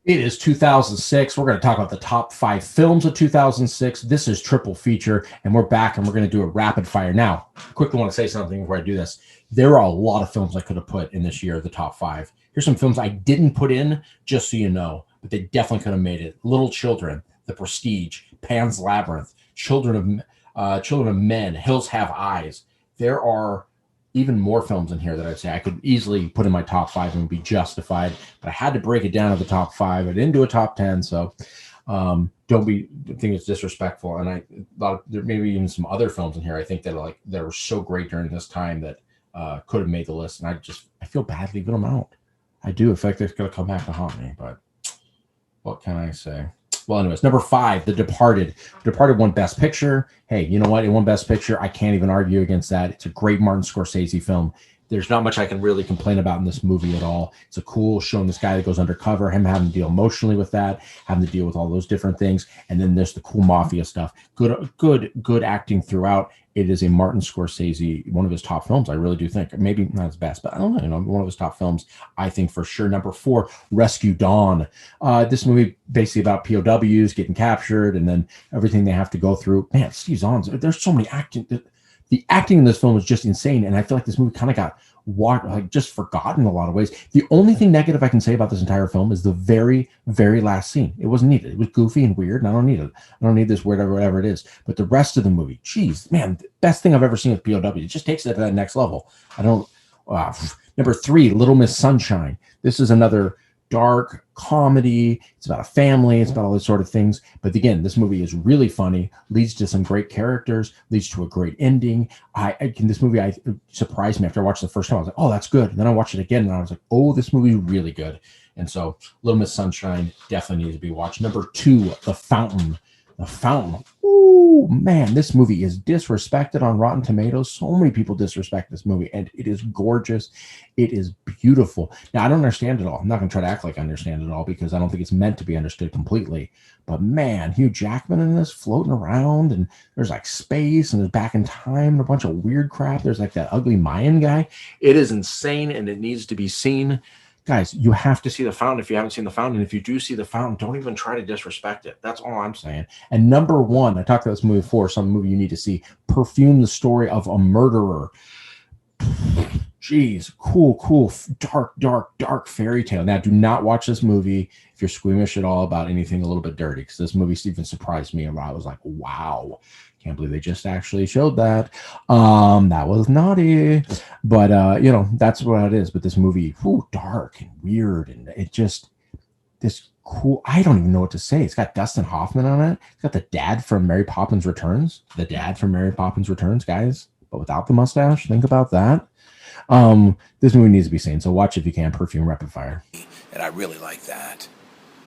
It is 2006. We're going to talk about the top 5 films of 2006. This is triple feature, and we're back, and we're going to do a rapid fire. Now, I quickly want to say something before I do this. There are a lot of films I could have put in this year, the top 5. Here's some films I didn't put in, just so you know, but they definitely could have made it. Little Children, The Prestige, Pan's Labyrinth, Children of Men, Hills Have Eyes. There are even more films in here that I'd say I could easily put in my top 5 and be justified, but I had to break it down to the top 5. I didn't do a top 10, so don't think it's disrespectful. And I thought there maybe even some other films in here I think that were so great during this time that could have made the list, and I feel bad leaving them out. I do. I feel like they're going to come back to haunt me, but what can I say? Well, anyways, number 5, The Departed. Departed won Best Picture. Hey, you know what? It won Best Picture. I can't even argue against that. It's a great Martin Scorsese film. There's not much I can really complain about in this movie at all. It's a cool showing this guy that goes undercover, him having to deal emotionally with that, having to deal with all those different things. And then there's the cool mafia stuff. Good acting throughout. It is a Martin Scorsese, one of his top films. I really do think. Maybe not his best, but I don't know, one of his top films, I think for sure. Number 4, Rescue Dawn. This movie basically about POWs getting captured and then everything they have to go through. Man, Steve Zahn's, there's so many acting. The acting in this film is just insane, and I feel like this movie kind of got just forgotten in a lot of ways. The only thing negative I can say about this entire film is the very, very last scene. It wasn't needed. It was goofy and weird, and I don't need it. I don't need this whatever it is. But the rest of the movie, geez, man, the best thing I've ever seen with POW. It just takes it to that next level. Number 3, Little Miss Sunshine. This is another dark comedy. It's about a family. It's about all these sort of things. But again, this movie is really funny, leads to some great characters, leads to a great ending. This movie surprised me after I watched it the first time. I was like, oh, that's good. And then I watched it again and I was like, oh, this movie is really good. And so Little Miss Sunshine definitely needs to be watched. Number 2, The Fountain. The Fountain. Ooh, man, this movie is disrespected on Rotten Tomatoes. So many people disrespect this movie, and it is gorgeous. It is beautiful. Now, I don't understand it all. I'm not going to try to act like I understand it all because I don't think it's meant to be understood completely. But man, Hugh Jackman in this floating around, and there's like space, and there's back in time, and a bunch of weird crap. There's like that ugly Mayan guy. It is insane, and it needs to be seen. Guys, you have to see The Fountain if you haven't seen The Fountain. If you do see The Fountain, don't even try to disrespect it. That's all I'm saying. And number 1, I talked about this movie before, some movie you need to see, Perfume, the Story of a Murderer. Jeez, cool, dark fairy tale. Now, do not watch this movie if you're squeamish at all about anything a little bit dirty, because this movie even surprised me. I was like, wow, can't believe they just actually showed that. That was naughty, but that's what it is. But this movie, dark and weird, and it just this cool. I don't even know what to say. It's got Dustin Hoffman on it. It's got the dad from Mary Poppins Returns. Guys, but without the mustache. Think about that. This movie needs to be seen, so watch if you can. Perfume Rapid Fire. And I really like that.